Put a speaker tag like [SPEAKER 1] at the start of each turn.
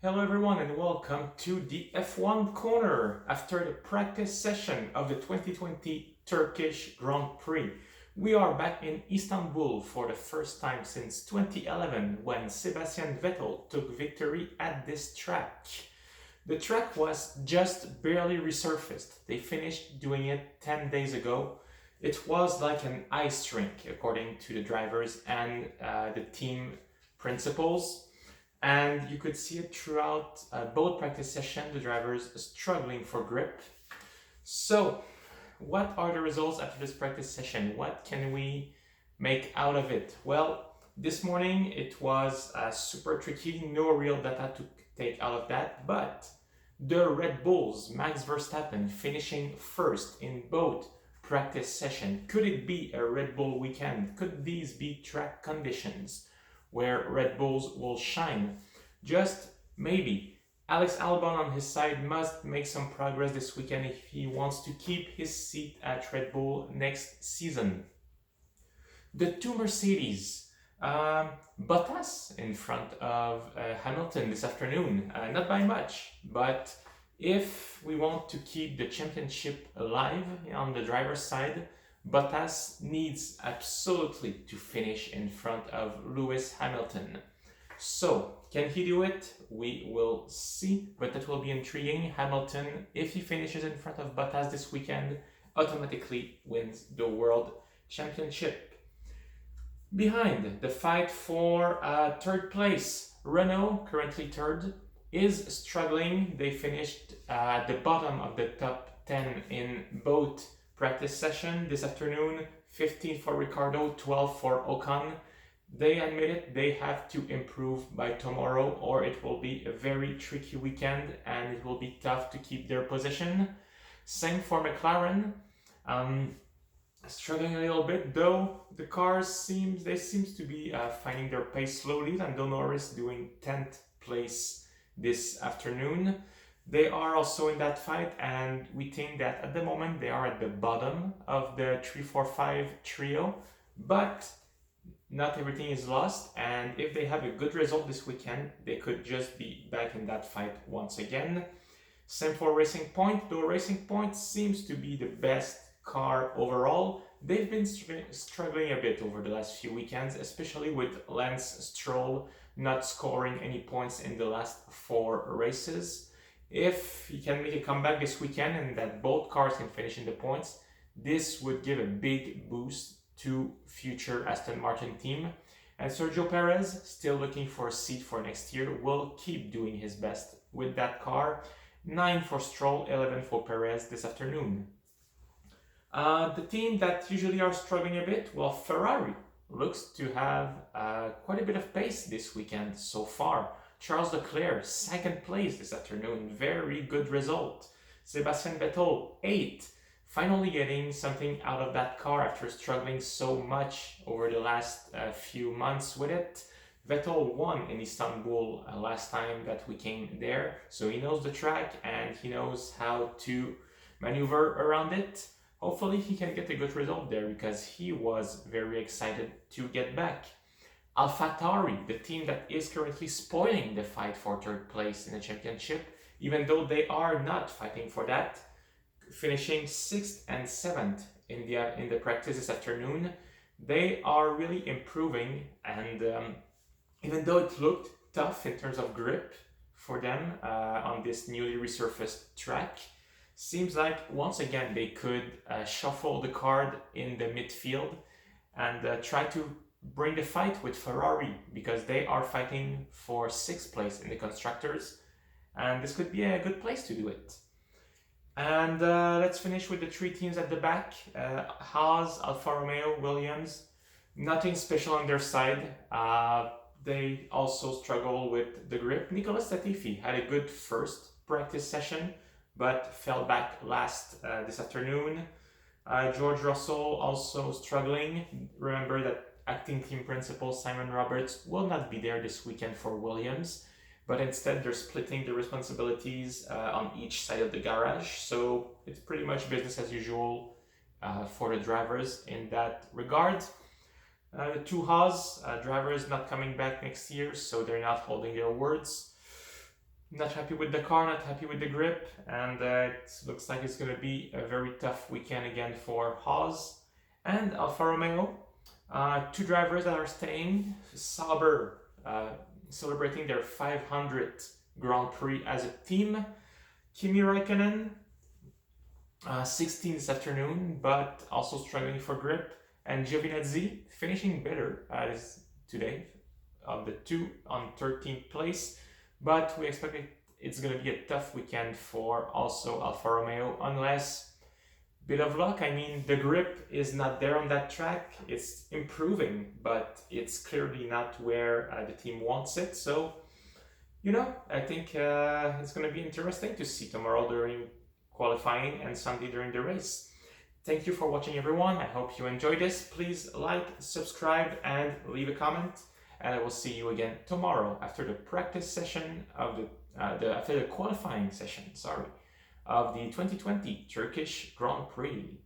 [SPEAKER 1] Hello everyone and welcome to the F1 Corner after the practice session of the 2020 Turkish Grand Prix. We are back in Istanbul for the first time since 2011 when Sebastian Vettel took victory at this track. The track was just barely resurfaced. They finished doing it 10 days ago. It was like an ice rink according to the drivers and the team principals. And you could see it throughout both practice sessions, the drivers struggling for grip. So, what are the results after this practice session? What can we make out of it? Well, this morning it was super tricky, no real data to take out of that, but the Red Bulls, Max Verstappen finishing first in both practice session. Could it be a Red Bull weekend? Could these be track conditions where Red Bulls will shine? Just maybe. Alex Albon on his side must make some progress this weekend if he wants to keep his seat at Red Bull next season. The two Mercedes, Bottas in front of Hamilton this afternoon, not by much, but if we want to keep the championship alive on the driver's side, Bottas needs absolutely to finish in front of Lewis Hamilton. So, can he do it? We will see, but that will be intriguing. Hamilton, if he finishes in front of Bottas this weekend, automatically wins the World Championship. Behind the fight for third place, Renault, currently third, is struggling. They finished at the bottom of the top 10 in both practice session this afternoon. 15 for Ricciardo, 12 for Ocon. They admitted they have to improve by tomorrow or it will be a very tricky weekend and it will be tough to keep their position. Same for McLaren. Struggling a little bit, though the cars seems to be finding their pace slowly. Lando Norris doing 10th place this afternoon. They are also in that fight, and we think that at the moment they are at the bottom of the 3-4-5 trio, but not everything is lost, and if they have a good result this weekend, they could just be back in that fight once again. Same for Racing Point, though Racing Point seems to be the best car overall. They've been struggling a bit over the last few weekends, especially with Lance Stroll not scoring any points in the last 4 races. If he can make a comeback this weekend and that both cars can finish in the points, this would give a big boost to future Aston Martin team. And Sergio Perez, still looking for a seat for next year, will keep doing his best with that car. 9 for Stroll, 11 for Perez this afternoon. The team that usually are struggling a bit, well, Ferrari looks to have quite a bit of pace this weekend so far. Charles Leclerc, 2nd place this afternoon, very good result. Sebastian Vettel, 8th, finally getting something out of that car after struggling so much over the last few months with it. Vettel won in Istanbul last time that we came there, so he knows the track and he knows how to maneuver around it. Hopefully he can get a good result there because he was very excited to get back. AlphaTauri, the team that is currently spoiling the fight for third place in the championship, even though they are not fighting for that, finishing 6th and 7th in the practice this afternoon. They are really improving, and even though it looked tough in terms of grip for them on this newly resurfaced track, seems like once again they could shuffle the card in the midfield and try to bring the fight with Ferrari because they are fighting for 6th place in the constructors, and this could be a good place to do it. And let's finish with the 3 teams at the back. Haas, Alfa Romeo, Williams, nothing special on their side. They also struggle with the grip. Nicolas Latifi had a good first practice session, but fell back last this afternoon. George Russell also struggling. Remember that acting team principal Simon Roberts will not be there this weekend for Williams, but instead they're splitting the responsibilities on each side of the garage, so it's pretty much business as usual for the drivers in that regard. The 2 Haas drivers not coming back next year, so they're not holding their words. Not happy with the car, not happy with the grip, and it looks like it's going to be a very tough weekend again for Haas and Alfa Romeo. Two drivers that are staying. Sauber celebrating their 500th Grand Prix as a team. Kimi Raikkonen, 16 this afternoon, but also struggling for grip. And Giovinazzi finishing better as today of the two on 13th place. But we expect it's going to be a tough weekend for also Alfa Romeo, unless bit of luck. I mean, the grip is not there on that track. It's improving, but it's clearly not where the team wants it. So, I think it's going to be interesting to see tomorrow during qualifying and Sunday during the race. Thank you for watching, everyone. I hope you enjoyed this. Please like, subscribe, and leave a comment. And I will see you again tomorrow after the practice session of after the qualifying session, of the 2020 Turkish Grand Prix.